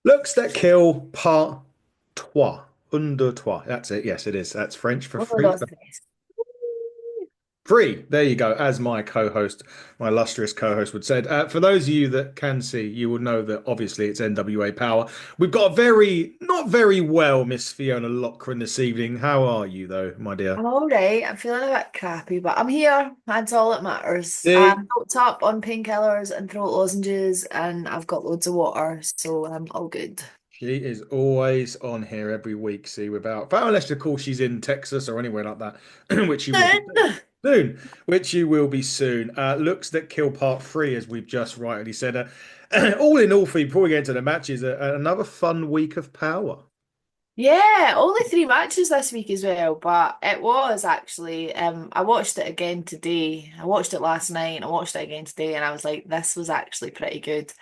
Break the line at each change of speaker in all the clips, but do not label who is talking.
Looks that kill part trois. Un, deux, trois. That's it. Yes, it is. That's French for
Uno,
free.
dos, tres.
Free. There you go. As my co-host, my illustrious co-host would said. For those of you that can see, you will know that obviously it's NWA Power. We've got a not very well, Miss Fiona Lochran this evening. How are you though, my dear?
I'm all right. I'm feeling a bit crappy, but I'm here. That's all that matters.
See,
I'm doped up on painkillers and throat lozenges, and I've got loads of water, so I'm all good.
she is always on here every week. See, without unless of course she's in Texas or anywhere like that, which she will be soon. Which you will be soon. Looks that kill part three, as we've just rightly said. All in all, for you, before we get into the matches, another fun week of power.
Yeah, only three matches this week as well, but it was actually. I watched it again today. I watched it last night and I watched it again today, and I was like, this was actually pretty good.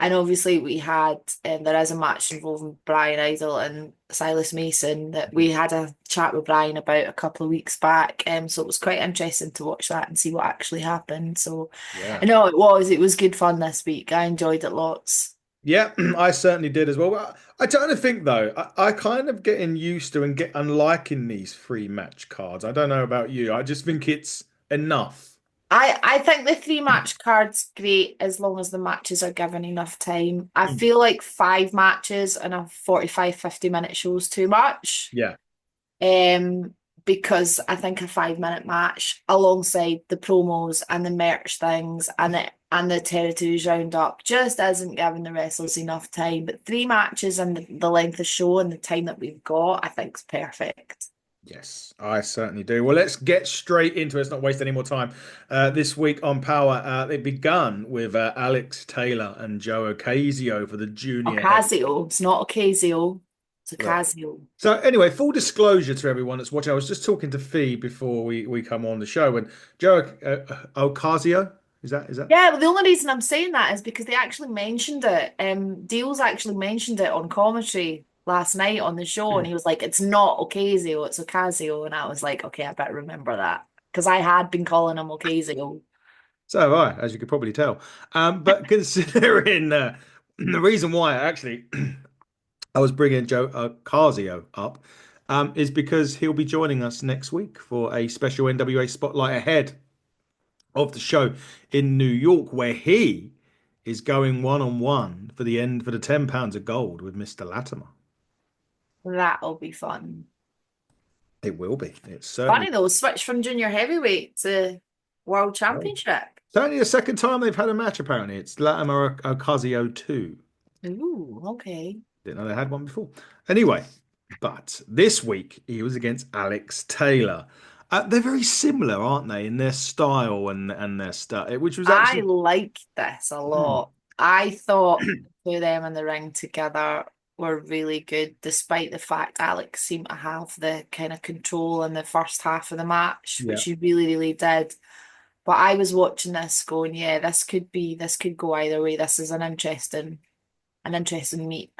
And obviously, we had there is a match involving Bryan Idol and Silas Mason that we had a chat with Bryan about a couple of weeks back. So it was quite interesting to watch that and see what actually happened. So I
Yeah.
know it was good fun this week. I enjoyed it lots.
Yeah, I certainly did as well. Well, I kind of think though, I kind of getting used to and liking these free match cards. I don't know about you. I just think it's enough.
I think the three match card's great as long as the matches are given enough time. I feel like five matches and a 45, 50 minute show's too much.
Yeah.
Um, because I think a 5 minute match alongside the promos and the merch things and the territories roundup just isn't giving the wrestlers enough time. But three matches and the length of show and the time that we've got, I think is perfect.
Yes, I certainly do. Well, let's get straight into it. Let's not waste any more time. This week on Power, it begun with Alex Taylor and Joe Ocasio for the junior heavy.
Ocasio, it's not Ocasio, it's
Right.
Ocasio.
So anyway, full disclosure to everyone that's watching, I was just talking to Fee before we come on the show, and Joe Ocasio, is that?
Yeah, but the only reason I'm saying that is because they actually mentioned it. Deals actually mentioned it on commentary last night on the show, and he was like, "It's not Ocasio, it's Ocasio," and I was like, "Okay, I better remember that," because I had been calling him Ocasio.
So have I, as you could probably tell. But considering the reason why actually I was bringing Joe Carzio up is because he'll be joining us next week for a special NWA spotlight ahead of the show in New York, where he is going one on one for the end for the £10 of gold with Mr. Latimer.
That'll be fun.
It will be. It's certainly
Funny though, switch from junior heavyweight to world championship.
certainly the second time they've had a match. Apparently, it's Latimer Ocasio 2.
Ooh, okay.
Didn't know they had one before. Anyway, but this week he was against Alex Taylor. They're very similar, aren't they, in their style and their stuff, which was
I
actually
like this a
Hmm.
lot. I thought the two of them in the ring together were really good, despite the fact Alex seemed to have the kind of control in the first half of the match,
Yeah.
which he really, really did. But I was watching this going, yeah, this could go either way. This is an interesting meet.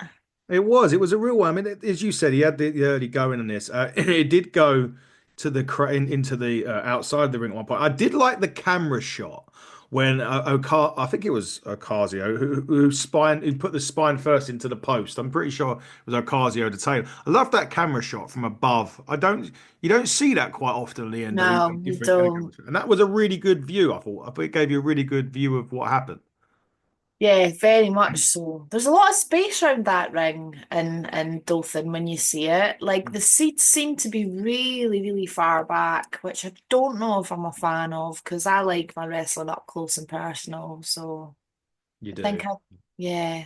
It was a real one. I mean, as you said, he had the early going on this. It did go to into the outside the ring at one point. I did like the camera shot when I think it was Ocasio who put the spine first into the post. I'm pretty sure it was Ocasio to Taylor. I love that camera shot from above. You don't see that quite often in the NWA
No, you
different kind of camera
don't.
shot. And that was a really good view. I thought it gave you a really good view of what happened.
Yeah, very much so. There's a lot of space around that ring in Dothan when you see it. Like the seats seem to be really, really far back, which I don't know if I'm a fan of because I like my wrestling up close and personal. So
You
I
do.
think yeah.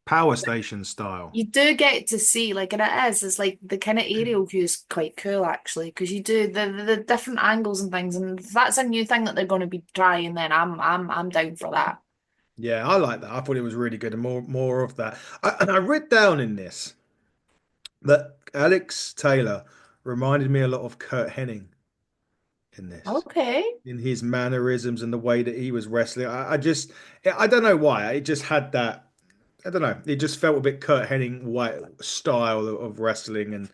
Power station style.
You do get to see like, and it's like the kind of aerial view is quite cool actually because you do the different angles and things, and if that's a new thing that they're going to be trying, then I'm down for that.
Yeah, I like that. I thought it was really good and more of that. And I read down in this that Alex Taylor reminded me a lot of Kurt Hennig in this,
Okay.
in his mannerisms and the way that he was wrestling. I don't know why. It just had that. I don't know. It just felt a bit Kurt Hennig way style of wrestling, and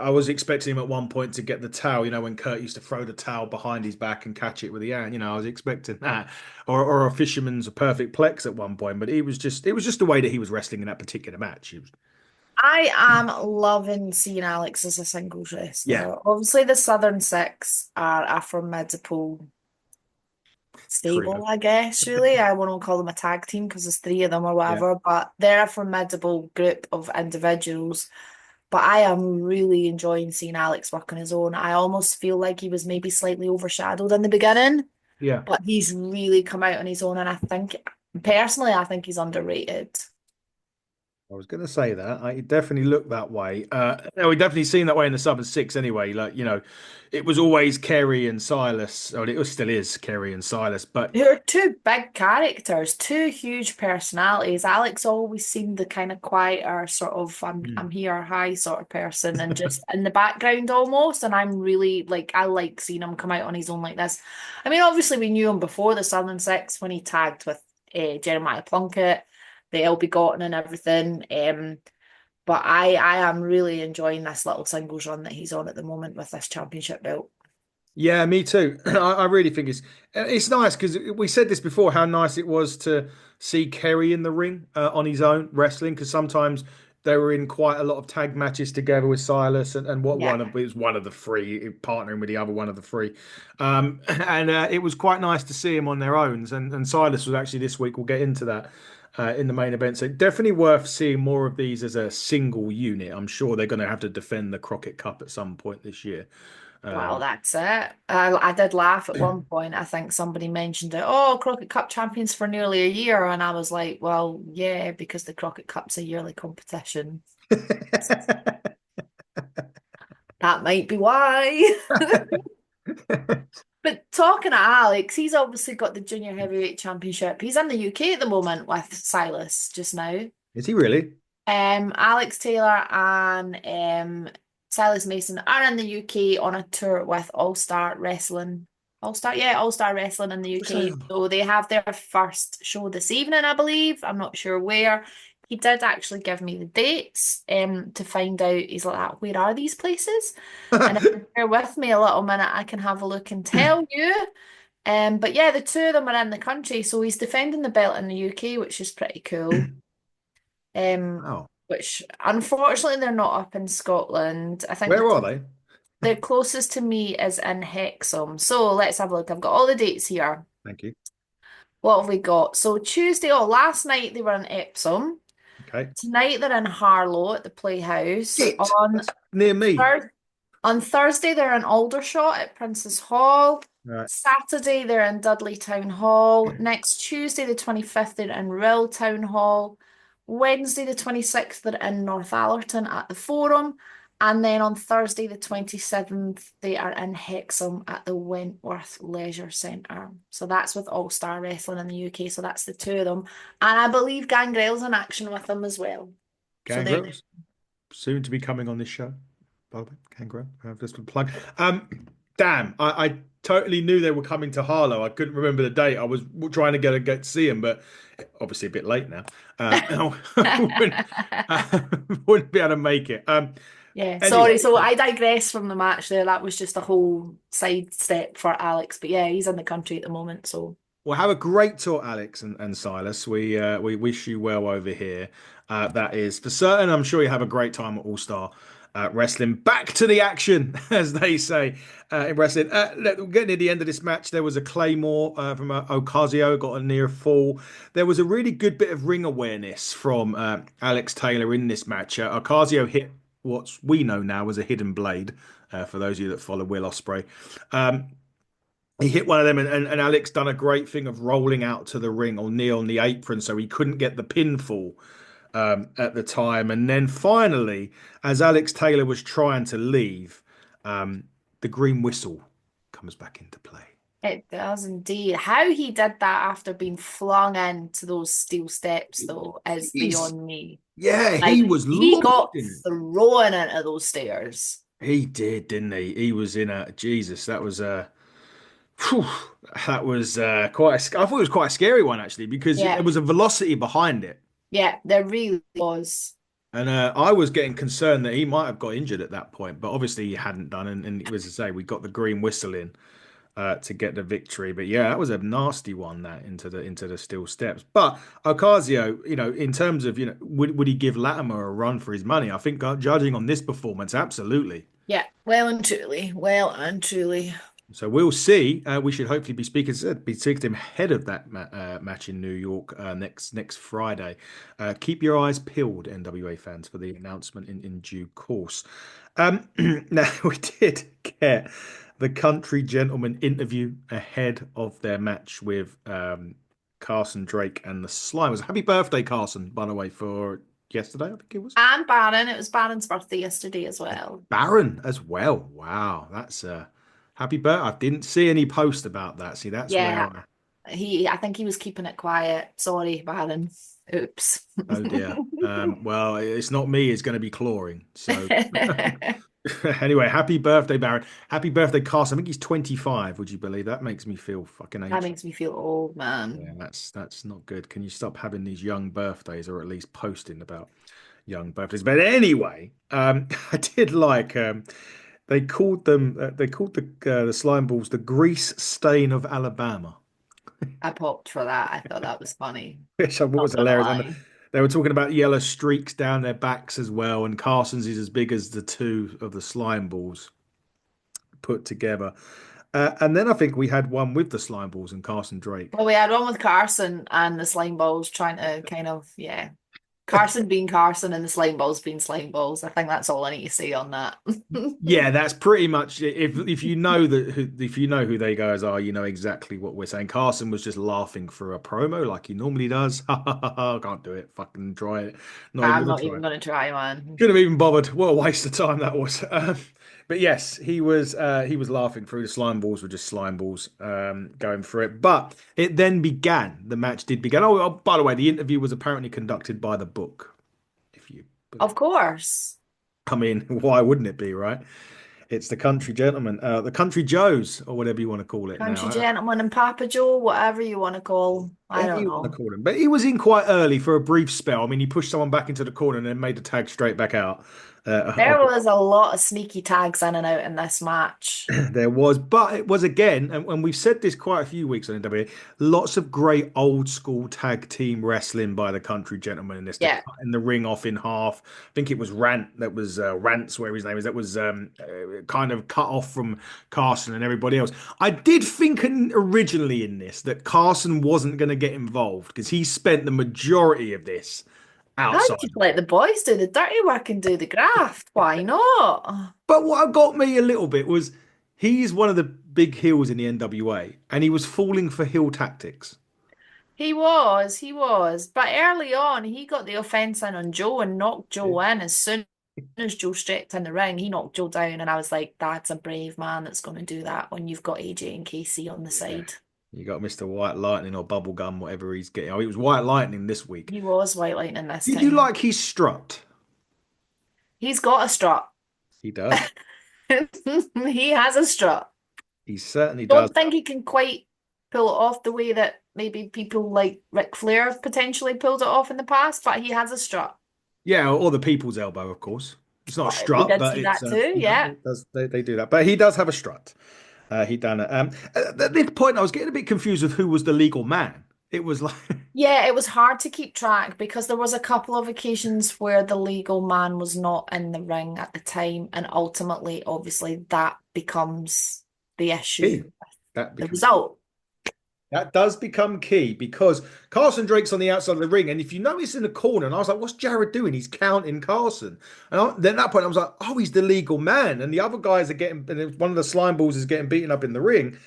I was expecting him at one point to get the towel, when Kurt used to throw the towel behind his back and catch it with the hand. I was expecting that, or a fisherman's perfect plex at one point. But it was just the way that he was wrestling in that particular match.
I am loving seeing Alex as a singles
Yeah,
wrestler. Obviously, the Southern Six are a formidable
trio.
stable, I guess, really. I won't call them a tag team because there's three of them or
Yeah.
whatever, but they're a formidable group of individuals. But I am really enjoying seeing Alex work on his own. I almost feel like he was maybe slightly overshadowed in the beginning,
Yeah.
but he's really come out on his own. And I think, personally, I think he's underrated.
I was going to say that. I definitely looked that way. We definitely seen that way in the Southern Six anyway. Like, it was always Kerry and Silas, or it still is Kerry and Silas. But
There are two big characters, two huge personalities. Alex always seemed the kind of quieter sort of I'm
Hmm.
here, hi sort of person and just in the background almost. And I'm really like I like seeing him come out on his own like this. I mean, obviously we knew him before the Southern Six when he tagged with Jeremiah Plunkett, the LB Gotten and everything. But I am really enjoying this little singles run that he's on at the moment with this championship belt.
Yeah, me too. I really think it's nice because we said this before how nice it was to see Kerry in the ring on his own wrestling because sometimes they were in quite a lot of tag matches together with Silas and what
Yeah.
one of it was one of the three partnering with the other one of the three, and it was quite nice to see him on their own. And Silas was actually this week. We'll get into that in the main event. So definitely worth seeing more of these as a single unit. I'm sure they're going to have to defend the Crockett Cup at some point this year.
Well,
Um,
that's it. I did laugh at one point. I think somebody mentioned it. Oh, Crockett Cup champions for nearly a year. And I was like, well, yeah, because the Crockett Cup's a yearly competition. That might be why. But talking to Alex, he's obviously got the junior heavyweight championship. He's in the UK at the moment with Silas just now.
Is he really?
Alex Taylor and Silas Mason are in the UK on a tour with All Star Wrestling. All Star Wrestling in the UK.
So,
So they have their first show this evening, I believe. I'm not sure where. He did actually give me the dates to find out. He's like, "Ah, where are these places?" And if you bear with me a little minute, I can have a look and tell you. But yeah, the two of them are in the country, so he's defending the belt in the UK, which is pretty cool. Um,
wow.
which unfortunately they're not up in Scotland. I think
Where are they?
the closest to me is in Hexham. So let's have a look. I've got all the dates here.
Thank you.
What have we got? So Tuesday, oh, last night they were in Epsom.
Okay.
Tonight they're in Harlow at the Playhouse.
Shit, that's near me.
Thur on Thursday they're in Aldershot at Princess Hall.
Right.
Saturday they're in Dudley Town Hall. Next Tuesday the 25th they're in Rill Town Hall. Wednesday the 26th they're in Northallerton at the Forum. And then on Thursday the 27th they are in Hexham at the Wentworth Leisure Centre. So that's with All Star Wrestling in the UK. So that's the two of them. And I believe Gangrel's in action with them as well. So they
Gangrel, soon to be coming on this show. By the way, Gangrel, I've just been plugged. Damn, I totally knew they were coming to Harlow. I couldn't remember the date. I was trying to get to see them, but obviously a bit late now. I wouldn't be able to make it.
Yeah,
Anyway.
sorry. So I digress from the match there. That was just a whole side step for Alex. But yeah, he's in the country at the moment. So
Well, have a great tour, Alex and Silas. We wish you well over here. That is for certain. I'm sure you have a great time at All Star Wrestling. Back to the action, as they say in wrestling. Getting near the end of this match, there was a Claymore from Ocasio, got a near fall. There was a really good bit of ring awareness from Alex Taylor in this match. Ocasio hit what we know now as a hidden blade. For those of you that follow Will Ospreay. Um, he hit one of them, and Alex done a great thing of rolling out to the ring or knee on the apron, so he couldn't get the pinfall at the time. And then finally, as Alex Taylor was trying to leave, the green whistle comes back into play.
it does indeed. How he did that after being flung into those steel steps, though, is
He's
beyond me.
Yeah, he
Like
was
he
lost
got
in it.
thrown into those stairs.
He did, didn't he? He was in a Jesus. That was a. Phew, that was quite. I thought it was quite a scary one actually because there
Yeah,
was a velocity behind it.
yeah, there really was.
And I was getting concerned that he might have got injured at that point, but obviously he hadn't done. And it was to say, we got the green whistle in to get the victory. But yeah, that was a nasty one that into the steel steps. But Ocasio, in terms of would he give Latimer a run for his money? I think judging on this performance, absolutely.
Yeah, well and truly, well and truly.
So we'll see. We should hopefully be speaking to him ahead of that match in New York next Friday. Keep your eyes peeled, NWA fans, for the announcement in due course. Now we did get the Country Gentleman interview ahead of their match with Carson Drake and the Slimers. Happy birthday, Carson, by the way, for yesterday, I think it was.
And Baron, it was Baron's birthday yesterday as well.
Baron as well. Wow, that's happy birthday. I didn't see any post about that. See, that's where
Yeah, I think he was keeping it quiet. Sorry, Baron. Oops.
oh dear. Well, it's not me, it's going to be clawing. So
That
anyway, happy birthday, Baron. Happy birthday, Carson. I think he's 25. Would you believe that? Makes me feel fucking ancient.
makes me feel old,
Yeah,
man.
that's not good. Can you stop having these young birthdays, or at least posting about young birthdays? But anyway, I did like they called the slime balls the grease stain of Alabama,
I popped for that. I thought that was funny.
which I thought
Not
was
gonna
hilarious. And
lie.
they were talking about yellow streaks down their backs as well. And Carson's is as big as the two of the slime balls put together. And then I think we had one with the slime balls and Carson Drake.
Well, we had one with Carson and the slime balls trying to kind of, yeah. Carson being Carson and the slime balls being slime balls. I think that's all I need to say on that.
Yeah, that's pretty much it. If you know if you know who they guys are, you know exactly what we're saying. Carson was just laughing through a promo like he normally does. I can't do it. Fucking try it. Not even
I'm
gonna
not
try
even
it.
going to try, man.
Couldn't have even bothered. What a waste of time that was. But yes, he was laughing through the slime balls were just slime balls going through it. But it then began. The match did begin. Oh, by the way, the interview was apparently conducted by the book, if you
Of
believe.
course.
I mean, why wouldn't it be, right? It's the Country Gentleman, the Country Joes, or whatever you want to call it
Country
now.
gentleman and Papa Joe, whatever you want to call. I
Whatever
don't
you want to
know.
call him. But he was in quite early for a brief spell. I mean, he pushed someone back into the corner and then made the tag straight back out.
There was a lot of sneaky tags in and out in this match.
There was, but it was again, and we've said this quite a few weeks on NWA, lots of great old school tag team wrestling by the Country Gentlemen in this. They're
Yeah.
cutting the ring off in half. I think it was Rant that was Rant's where his name is. That was kind of cut off from Carson and everybody else. I did think originally in this that Carson wasn't going to get involved because he spent the majority of this
I
outside.
just let the boys do the dirty work and do the graft. Why not?
But what got me a little bit was he's one of the big heels in the NWA, and he was falling for heel tactics.
He was. But early on, he got the offense in on Joe and knocked
Yeah.
Joe in. As soon as Joe stepped in the ring, he knocked Joe down. And I was like, that's a brave man that's going to do that when you've got AJ and Casey on the
Yeah.
side.
You got Mr. White Lightning or Bubblegum, whatever he's getting. Oh, it was White Lightning this week.
He was White Lightning this
Did you
time.
like his strut?
He's got a strut.
He does.
He has a strut.
He certainly does.
Don't think he can quite pull it off the way that maybe people like Ric Flair have potentially pulled it off in the past, but he has a strut.
Yeah, or the people's elbow, of course. It's not a
We
strut,
did
but
see
it's
that too, yeah.
it does they do that. But he does have a strut. He done it. At this point, I was getting a bit confused with who was the legal man. It was like,
Yeah, it was hard to keep track because there was a couple of occasions where the legal man was not in the ring at the time, and ultimately, obviously, that becomes the
key.
issue,
That
the
becomes
result.
That does become key because Carson Drake's on the outside of the ring, and if you notice in the corner, and I was like, "What's Jared doing? He's counting Carson." Then at that point, I was like, "Oh, he's the legal man," and the other guys are getting. And one of the slime balls is getting beaten up in the ring.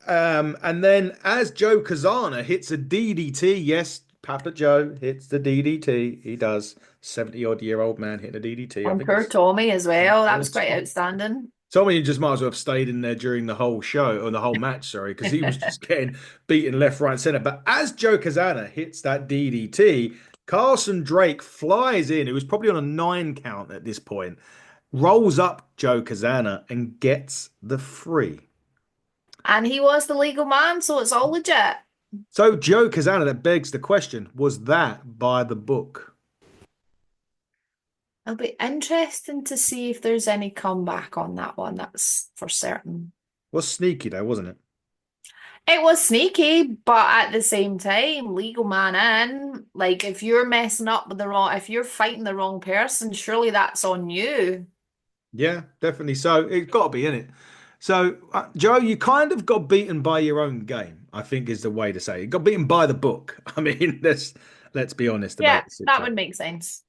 And then as Joe Kazana hits a DDT, yes, Papa Joe hits the DDT. He does. 70-odd-year-old man hitting a DDT. I
And
think
poor
it's.
Tommy as well. That was quite outstanding.
Tommy just might as well have stayed in there during the whole show or the whole match, sorry, because he was just getting beaten left, right, and center. But as Joe Kazana hits that DDT, Carson Drake flies in, who was probably on a 9 count at this point, rolls up Joe Kazana and gets the free.
And he was the legal man, so it's all legit.
So Joe Kazana, that begs the question, was that by the book?
It'll be interesting to see if there's any comeback on that one. That's for certain.
Was sneaky though, wasn't it?
It was sneaky, but at the same time, legal man in. Like, if you're messing up with the wrong, if you're fighting the wrong person, surely that's on you.
Yeah, definitely. So it's got to be in it. So Joe, you kind of got beaten by your own game, I think is the way to say it. You got beaten by the book. I mean, let's be honest
Yeah,
about the
that would
situation.
make sense.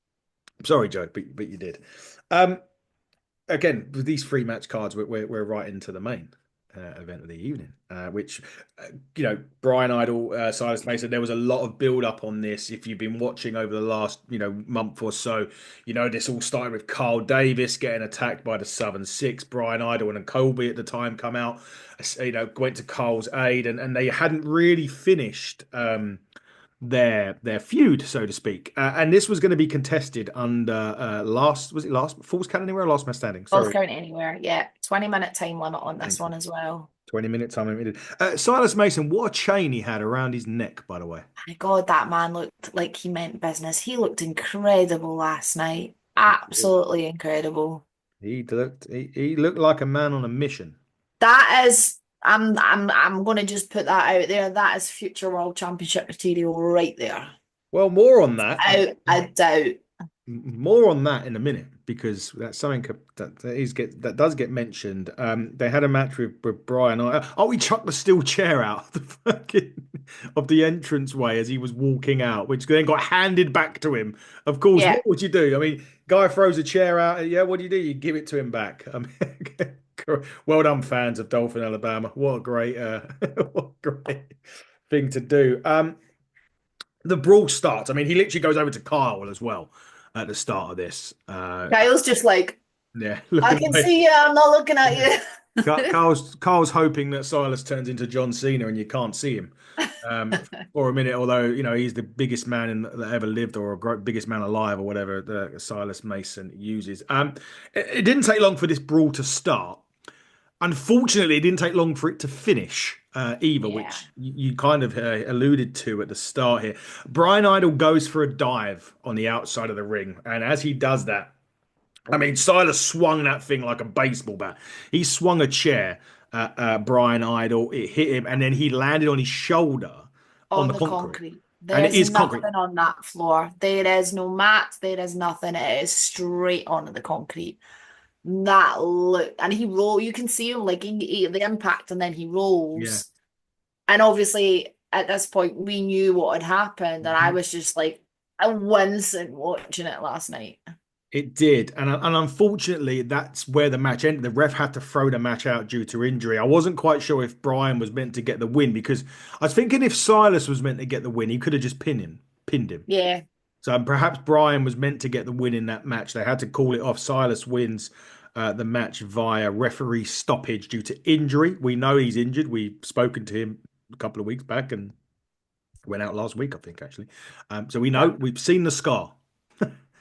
Sorry, Joe, but you did. Um, Again, with these three match cards, we're right into the main event of the evening, which, Brian Idol, Silas Mason, there was a lot of build up on this. If you've been watching over the last, month or so, this all started with Carl Davis getting attacked by the Southern Six. Brian Idol and Colby at the time come out, went to Carl's aid, and they hadn't really finished. Their feud, so to speak. And this was going to be contested under last Falls Count Anywhere or Last Man Standing?
Both
Sorry,
count anywhere. Yeah, 20-minute time limit on this
thank you.
one as well.
20 minute time limited. Silas Mason, what a chain he had around his neck, by the way.
My God, that man looked like he meant business. He looked incredible last night.
He did.
Absolutely incredible.
He looked like a man on a mission.
That is, I'm gonna just put that out there. That is future world championship material right there.
Well, more on that.
Out a doubt.
More on that in a minute because that's something that does get mentioned. They had a match with Bryan. Oh, he chucked the steel chair out of the of the entranceway as he was walking out, which then got handed back to him. Of course,
Yeah.
what would you do? I mean, guy throws a chair out. Yeah, what do? You give it to him back. I mean, well done, fans of Dolphin, Alabama. What a great, what a great thing to do. The brawl starts. I mean, he literally goes over to Kyle as well at the start of this.
Kyle's just like,
Yeah,
I
looking
can
like
see you, I'm not looking at
Carl's hoping that Silas turns into John Cena and you can't see him for a minute. Although he's the biggest man that ever lived, or biggest man alive, or whatever Silas Mason uses. It didn't take long for this brawl to start. Unfortunately, it didn't take long for it to finish either,
Yeah.
which you kind of alluded to at the start here. Brian Idol goes for a dive on the outside of the ring, and as he does that, I mean, Silas swung that thing like a baseball bat. He swung a chair at Brian Idol. It hit him, and then he landed on his shoulder on
On
the
the
concrete.
concrete.
And it
There's
is concrete.
nothing on that floor. There is no mat. There is nothing. It is straight onto the concrete. That look, and he roll. You can see him like the impact, and then he
Yeah.
rolls. And obviously, at this point, we knew what had happened, and I
Mhm.
was just like, I wincing watching it last night.
It did, and unfortunately, that's where the match ended. The ref had to throw the match out due to injury. I wasn't quite sure if Brian was meant to get the win because I was thinking if Silas was meant to get the win, he could have just pinned him.
Yeah,
So perhaps Brian was meant to get the win in that match. They had to call it off. Silas wins the match via referee stoppage due to injury. We know he's injured. We've spoken to him a couple of weeks back and went out last week, I think, actually. So we know
yeah.
we've seen the scar.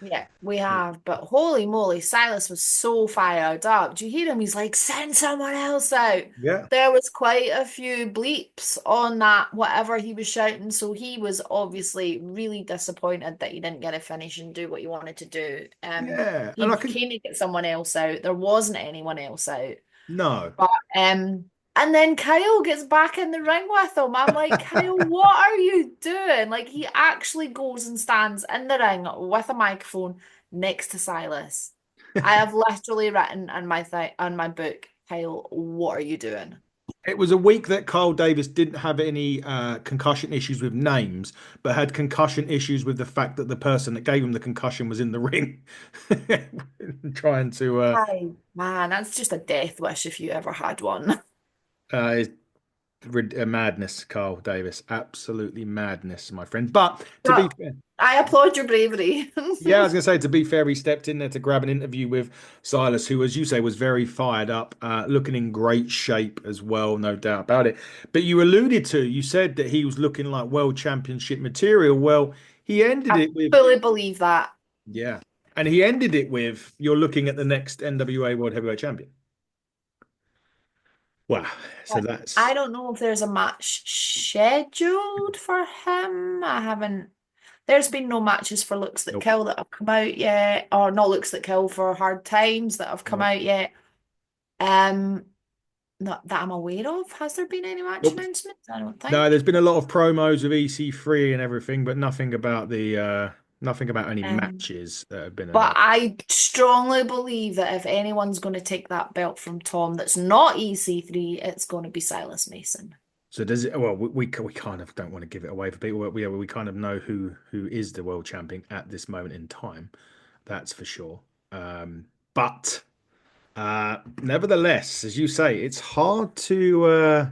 Yeah, we have, but holy moly, Silas was so fired up. Do you hear him? He's like, send someone else out.
Yeah.
There was quite a few bleeps on that, whatever he was shouting. So he was obviously really disappointed that he didn't get a finish and do what he wanted to do.
Yeah. And
He
I
was
can,
keen to get someone else out. There wasn't anyone else out.
no.
But and then Kyle gets back in the ring with him. I'm like, Kyle, what are you doing? Like he actually goes and stands in the ring with a microphone next to Silas. I have literally written in my th on my book, Kyle, what are you doing?
It was a week that Carl Davis didn't have any concussion issues with names, but had concussion issues with the fact that the person that gave him the concussion was in the ring, trying to
Hi, man, that's just a death wish if you ever had one.
uh, madness. Carl Davis, absolutely madness, my friend. But to be
But
fair,
I applaud your bravery.
yeah, I was going to say, to be fair, he stepped in there to grab an interview with Silas, who, as you say, was very fired up, looking in great shape as well, no doubt about it. But you said that he was looking like world championship material. Well, he ended
I
it with,
fully believe that.
yeah, and he ended it with, you're looking at the next NWA World Heavyweight Champion. Wow. So
But I
that's,
don't know if there's a match scheduled for him. I haven't. There's been no matches for Looks That
Nope.
Kill that have come out yet, or not Looks That Kill for Hard Times that have come
Nope.
out yet. Um, Not that I'm aware of. Has there been any match
Nope.
announcements? I don't
No,
think.
there's been a lot of promos of EC3 and everything, but nothing about any
Um,
matches that have been
but
announced.
I strongly believe that if anyone's going to take that belt from Tom that's not EC3, it's going to be Silas Mason.
So does it? Well, we kind of don't want to give it away for people. We kind of know who is the world champion at this moment in time. That's for sure. But nevertheless, as you say, it's hard to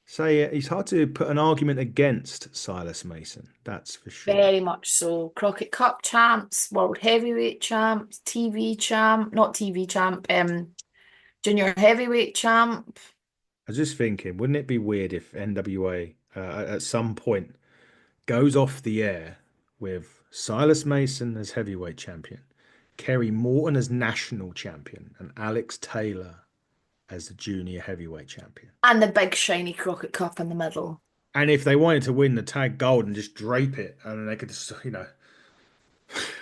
say it's hard to put an argument against Silas Mason. That's for sure.
Very much so. Crockett Cup champs, World Heavyweight champs, TV champ, not TV champ, Junior Heavyweight champ.
I was just thinking, wouldn't it be weird if NWA at some point goes off the air with Silas Mason as heavyweight champion, Kerry Morton as national champion, and Alex Taylor as the junior heavyweight champion?
And the big shiny Crockett Cup in the middle.
And if they wanted to win the tag gold and just drape it, and they could just,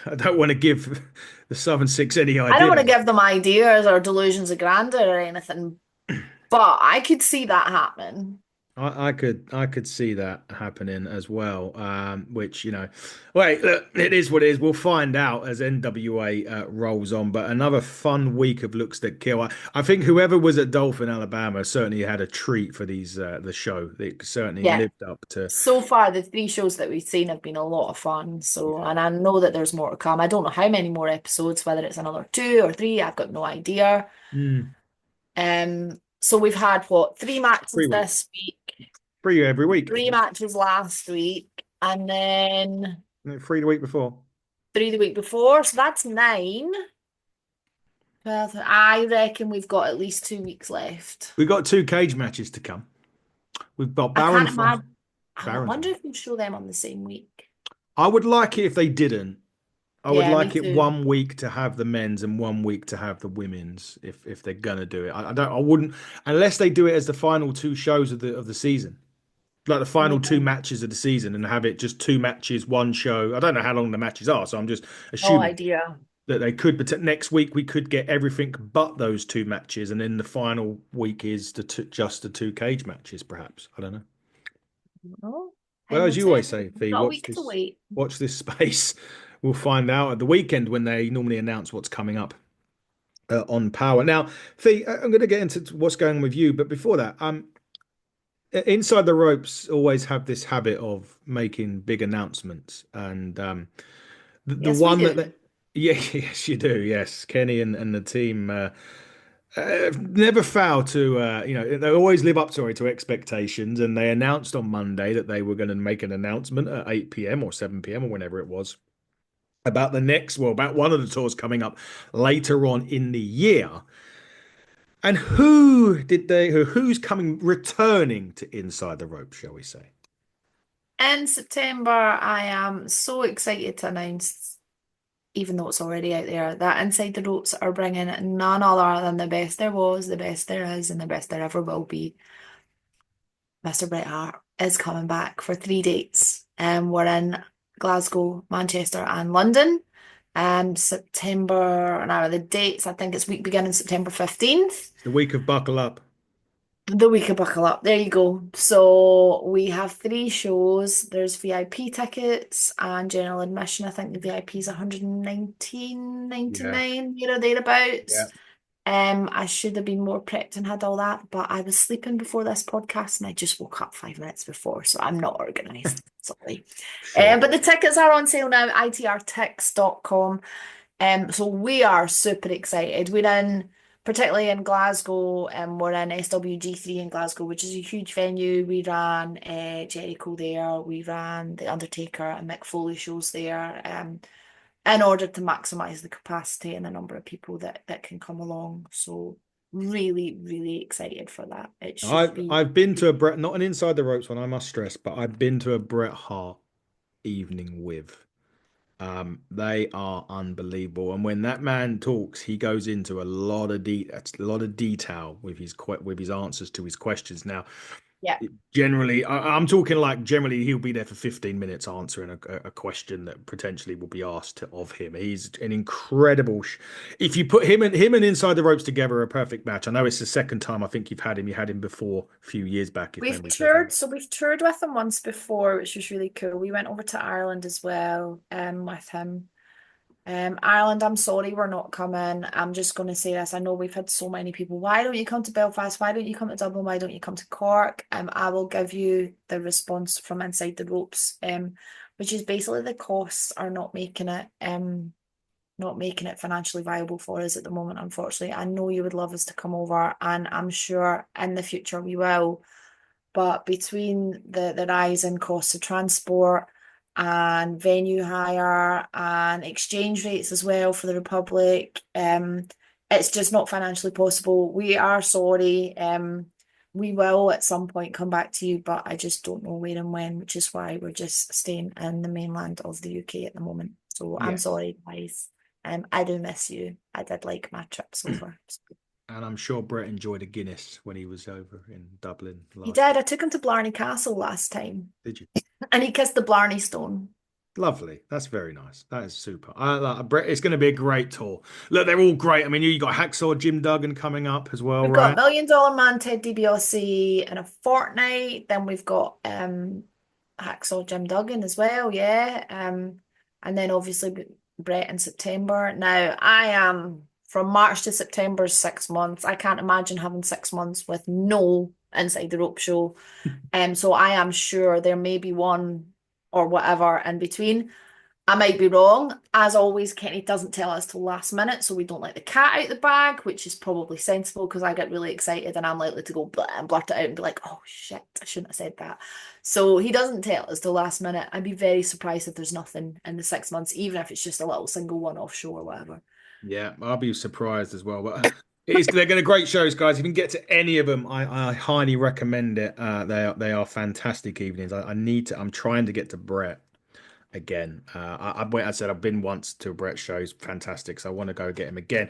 I don't want to give the Southern Six any
I don't want to
ideas.
give them ideas or delusions of grandeur or anything, but I could see that happening.
I could see that happening as well. Which wait, look, it is what it is. We'll find out as NWA rolls on. But another fun week of Looks That Kill. I think whoever was at Dolphin, Alabama, certainly had a treat for the show. It certainly
Yeah.
lived up to.
So far, the three shows that we've seen have been a lot of fun. So,
Yeah.
and I know that there's more to come. I don't know how many more episodes, whether it's another two or three, I've got no idea.
Mm,
So we've had what, three
free
matches
week,
this week,
free every week,
three matches last week, and then
free the week before.
three the week before. So that's nine. Well, I reckon we've got at least 2 weeks left.
We've got two cage matches to come. We've got
I
Baron
can't
fight.
imagine. I
Baron
wonder
fight.
if we'll show them on the same week.
I would like it if they didn't. I would
Yeah, me
like it
too.
1 week to have the men's and 1 week to have the women's if they're gonna do it. I don't I wouldn't unless they do it as the final two shows of the season. Like the final two
Yeah,
matches of the season and have it just two matches, one show. I don't know how long the matches are, so I'm just
no
assuming
idea.
that they could, but next week we could get everything but those two matches, and then the final week is just the two cage matches, perhaps. I don't know.
Oh,
Well,
time
as
will
you
tell.
always say,
We've
Fee,
got a week to wait.
watch this space. We'll find out at the weekend when they normally announce what's coming up on Power. Now, Fee, I'm going to get into what's going on with you, but before that, Inside the Ropes always have this habit of making big announcements, and the
Yes, we
one
do.
yeah, yes, you do, yes, Kenny and the team never fail to, they always live up to expectations, and they announced on Monday that they were going to make an announcement at 8 p.m. or 7 p.m. or whenever it was about about one of the tours coming up later on in the year. And who's returning to Inside the Rope, shall we say?
In September, I am so excited to announce, even though it's already out there, that Inside the Ropes are bringing none other than the best there was, the best there is, and the best there ever will be. Mr. Bret Hart is coming back for 3 dates. We're in Glasgow, Manchester, and London. September, now the dates, I think it's week beginning September 15th.
The week of Buckle Up.
The week of Buckle Up. There you go. So we have three shows. There's VIP tickets and general admission. I think the VIP is 119.99,
Yeah,
thereabouts.
yeah,
I should have been more prepped and had all that, but I was sleeping before this podcast and I just woke up 5 minutes before, so I'm not organized. Sorry.
sure.
But the tickets are on sale now, itrtix.com. So we are super excited. We're in, particularly in Glasgow, we're in SWG3 in Glasgow, which is a huge venue. We ran Jericho there, we ran The Undertaker and Mick Foley shows there. In order to maximize the capacity and the number of people that can come along. So really, really excited for that. It should be.
I've been to a Bret, not an Inside the Ropes one, I must stress, but I've been to a Bret Hart evening with. They are unbelievable, and when that man talks, he goes into a lot of detail with his answers to his questions. Now,
Yeah.
Generally, I'm talking like generally he'll be there for 15 minutes answering a question that potentially will be asked of him. He's an incredible. If you put him and Inside the Ropes together, a perfect match. I know it's the second time I think you've had him. You had him before a few years back, if
We've
memory serves me.
toured, so we've toured with him once before, which was really cool. We went over to Ireland as well, with him. Ireland, I'm sorry we're not coming. I'm just going to say this. I know we've had so many people. Why don't you come to Belfast? Why don't you come to Dublin? Why don't you come to Cork? I will give you the response from Inside the Ropes, which is basically the costs are not making it financially viable for us at the moment, unfortunately. I know you would love us to come over, and I'm sure in the future we will. But between the rise in costs of transport and venue hire and exchange rates as well for the Republic, it's just not financially possible. We are sorry. We will at some point come back to you, but I just don't know where and when, which is why we're just staying in the mainland of the UK at the moment. So I'm
Yeah,
sorry, guys. I do miss you. I did like my trips over.
and I'm sure Brett enjoyed a Guinness when he was over in Dublin
He
last
did.
time.
I took him to Blarney Castle last time.
Did you?
And he kissed the Blarney Stone.
Lovely. That's very nice. That is super. Brett, it's going to be a great tour. Look, they're all great. I mean, you got Hacksaw Jim Duggan coming up as well,
We've got
right?
Million Dollar Man Ted DiBiase in a fortnight. Then we've got Hacksaw Jim Duggan as well, yeah. And then obviously Brett in September. Now I am from March to September is 6 months. I can't imagine having 6 months with no Inside the Rope show. So I am sure there may be one or whatever in between. I might be wrong. As always, Kenny doesn't tell us till last minute, so we don't let the cat out the bag, which is probably sensible because I get really excited and I'm likely to go blah and blurt it out and be like, oh shit, I shouldn't have said that. So he doesn't tell us till last minute. I'd be very surprised if there's nothing in the 6 months, even if it's just a little single one-off show or whatever.
Yeah, I'll be surprised as well. But they're going to great shows, guys. If you can get to any of them, I highly recommend it. They are fantastic evenings. I need to. I'm trying to get to Brett again. I said I've been once to a Brett show. He's fantastic. So I want to go get him again.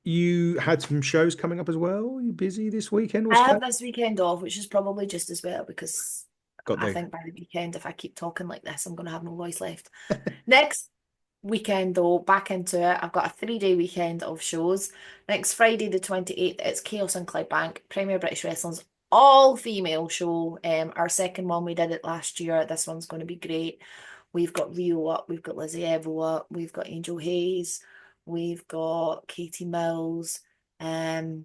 You had some shows coming up as well. You busy this weekend? What's
I have
going?
this weekend off, which is probably just as well because
Got
I
the
think by the weekend, if I keep talking like this, I'm going to have no voice left. Next weekend though, back into it. I've got a 3-day weekend of shows. Next Friday, the 28th, it's Chaos in Clydebank, Premier British Wrestling's all female show. Our second one, we did it last year. This one's going to be great. We've got Rio up, we've got Lizzie Evo up, we've got Angel Hayes, we've got Katie Mills, and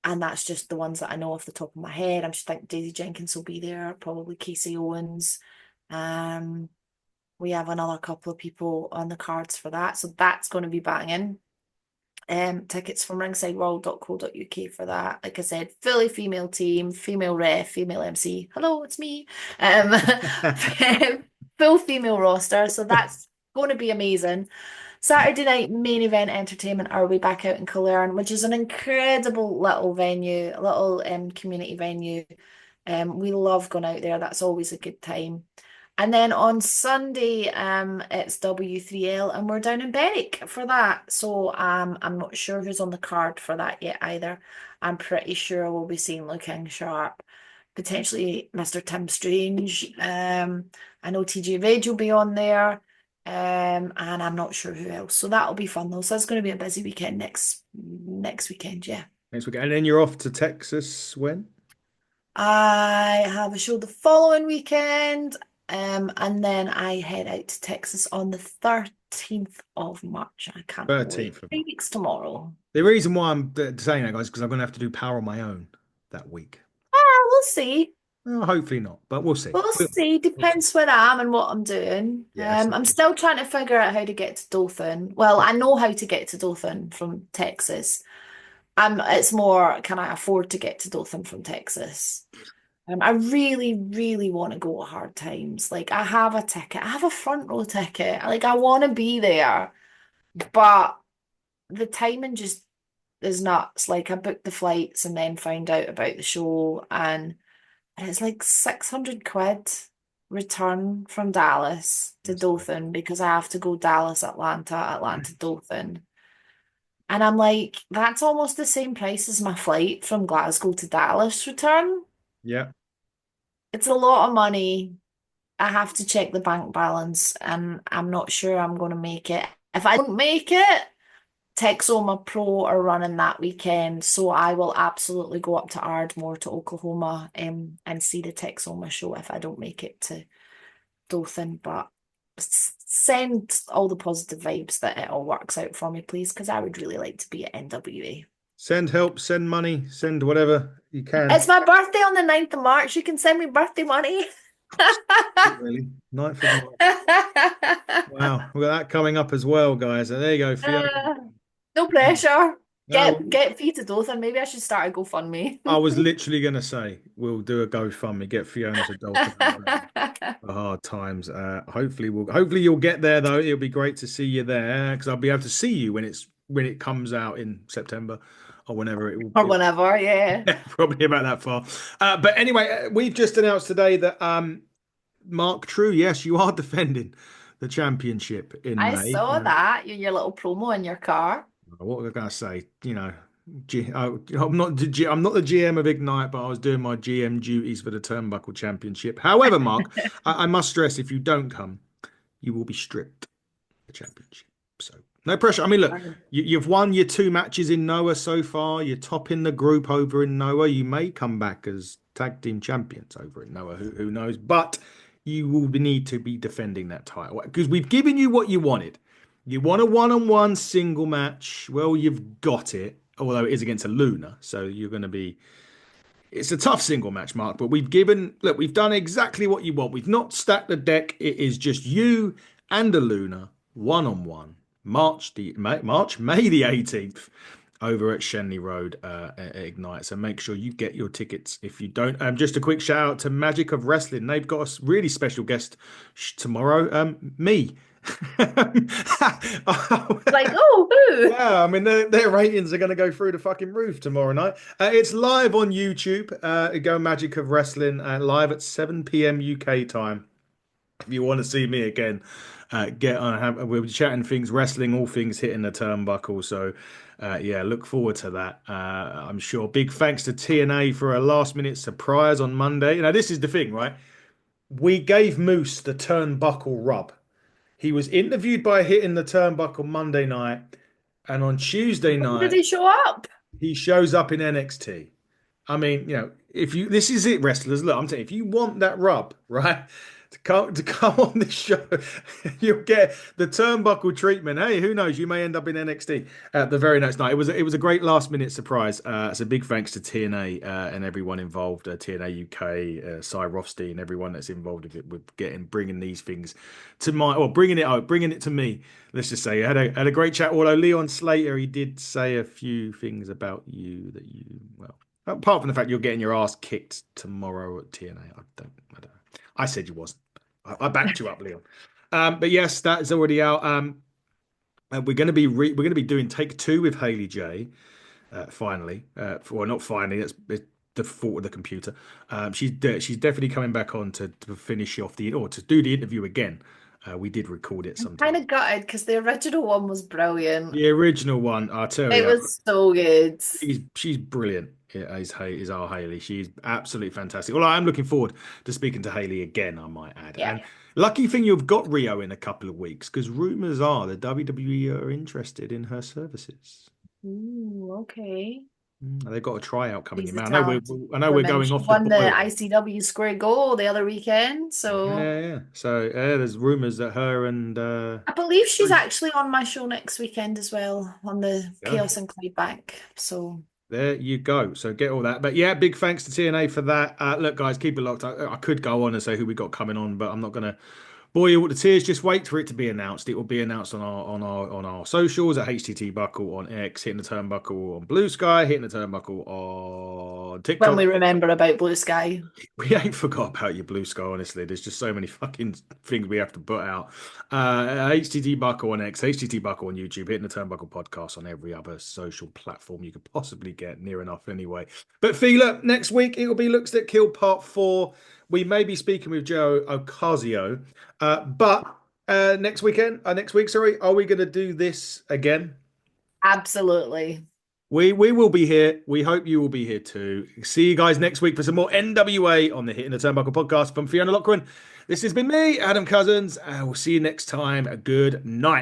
that's just the ones that I know off the top of my head. I'm just thinking Daisy Jenkins will be there, probably Casey Owens. Um, we have another couple of people on the cards for that. So that's going to be banging. Tickets from ringsideworld.co.uk for that. Like I said, fully female team, female ref, female MC. Hello, it's me. Um, full female roster. So that's going to be amazing. Saturday night main event entertainment are we back out in Killearn, which is an incredible little venue, a little community venue. We love going out there. That's always a good time. And then on Sunday, it's W3L, and we're down in Berwick for that. So I'm not sure who's on the card for that yet either. I'm pretty sure we'll be seeing Looking Sharp, potentially Mr. Tim Strange. I know TJ Rage will be on there. And I'm not sure who else. So that'll be fun though. So it's going to be a busy weekend next weekend, yeah.
next weekend, and then you're off to Texas when?
I have a show the following weekend, and then I head out to Texas on the 13th of March. I can't wait.
13th of March.
3 weeks tomorrow.
The reason why I'm saying that, guys, is because I'm going to have to do power on my own that week.
We'll see.
Hopefully not, but we'll see.
We'll
We'll
see.
see.
Depends where I am and what I'm doing.
Yes.
I'm still trying to figure out how to get to Dothan. Well, I know how to get to Dothan from Texas. It's more, can I afford to get to Dothan from Texas? I really, really want to go at Hard Times. Like, I have a ticket. I have a front row ticket. Like, I want to be there, but the timing just is nuts. Like, I booked the flights and then found out about the show, and it's like 600 quid return from Dallas to
Yes.
Dothan because I have to go Dallas, Atlanta, Atlanta, Dothan. And I'm like, that's almost the same price as my flight from Glasgow to Dallas return.
Yeah.
It's a lot of money. I have to check the bank balance, and I'm not sure I'm going to make it. If I don't make it, Texoma Pro are running that weekend, so I will absolutely go up to Ardmore to Oklahoma and see the Texoma show if I don't make it to Dothan. But send all the positive vibes that it all works out for me, please, because I would really like to be at NWA.
Send help, send money, send whatever you can.
It's my birthday on the 9th of March. You can send me birthday money.
Really. 9th of March. Wow. We've got that coming up as well, guys. And there you go, Fiona.
Uh, no pressure.
No,
Get Fee to Dothan. Maybe I should start a GoFundMe.
I was literally going to say we'll do a GoFundMe, get Fiona to Dalton for hard times. Hopefully you'll get there though. It'll be great to see you there because I'll be able to see you when it comes out in September or whenever it will.
Or whenever, yeah.
Probably about that far. But anyway, we've just announced today that Mark True, yes, you are defending the championship in
I
May.
saw that in your little promo in your car.
What was I going to say? I'm not the GM of Ignite, but I was doing my GM duties for the Turnbuckle Championship. However, Mark, I must stress, if you don't come, you will be stripped the championship. So no pressure. I mean, look, you've won your two matches in Noah so far. You're topping the group over in Noah. You may come back as tag team champions over in Noah. Who knows? But you will need to be defending that title because we've given you what you wanted. You want a one-on-one single match. Well, you've got it. Although it is against a Luna, so you're going to be it's a tough single match, Mark, but we've done exactly what you want. We've not stacked the deck. It is just you and a Luna one on one. May the 18th over at Shenley Road at Ignite. So make sure you get your tickets if you don't. Just a quick shout out to Magic of Wrestling. They've got a really special guest tomorrow. Me.
Like, oh, who?
Yeah, I mean their ratings are going to go through the fucking roof tomorrow night. It's live on YouTube. Go Magic of Wrestling live at 7 p.m. UK time. If you want to see me again, get on. We'll be chatting things wrestling, all things hitting the turnbuckle. So yeah, look forward to that. I'm sure. Big thanks to TNA for a last minute surprise on Monday. Now this is the thing, right? We gave Moose the turnbuckle rub. He was interviewed by Hitting the Turnbuckle Monday night. And on Tuesday
When did
night,
he show up?
he shows up in NXT. I mean, if you this is it, wrestlers. Look, I'm telling you, if you want that rub, right, to come on this show, you'll get the turnbuckle treatment. Hey, who knows? You may end up in NXT the very next night. It was a great last minute surprise. So big thanks to TNA and everyone involved, TNA UK, Cy Rothstein, everyone that's involved with it, with bringing these things to bringing it to me. Let's just say I had a great chat. Although Leon Slater, he did say a few things about you that you well. Apart from the fact you're getting your ass kicked tomorrow at TNA, I don't know. I said you wasn't. I backed you up, Leon. But yes, that is already out. We're gonna be doing take two with Haley J. Finally, well, not finally. It's the fault of the computer. She's definitely coming back on to finish off or to do the interview again. We did record it
I'm kind
sometime.
of gutted because the original one was brilliant.
The original one, I tell
It
you.
was so good.
She's brilliant. Yeah, is our Haley. She's absolutely fantastic. Well, I'm looking forward to speaking to Haley again, I might add.
Yeah.
And lucky thing you've got Rio in a couple of weeks because rumors are the WWE are interested in her services.
Ooh, okay.
They've got a tryout coming
She's
in.
a
Man,
talented
I know we're
woman.
going
She
off the
won the
boil.
ICW Square Goal the other weekend, so
Yeah. So there's rumors that her and
I believe she's
Bruce.
actually on my show next weekend as well on the
Yeah.
Chaos and Clydebank. So
There you go. So get all that. But yeah, big thanks to TNA for that. Look, guys, keep it locked. I could go on and say who we got coming on, but I'm not gonna bore you with the tears. Just wait for it to be announced. It will be announced on our socials at HTT Buckle on X, hitting the turnbuckle on Blue Sky, hitting the turnbuckle on
when
TikTok.
we remember about Blue Sky.
We ain't forgot about your Blue Sky, honestly. There's just so many fucking things we have to put out. HTT Buckle on X, HTT Buckle on YouTube, hitting the Turnbuckle podcast on every other social platform you could possibly get, near enough anyway. But Fila, next week it will be Looks That Kill Part 4. We may be speaking with Joe Ocasio. But next week, sorry, are we going to do this again?
Absolutely.
We will be here. We hope you will be here too. See you guys next week for some more NWA on the Hitting the Turnbuckle podcast from Fiona Lockran. This has been me, Adam Cousins, and we'll see you next time. A good night.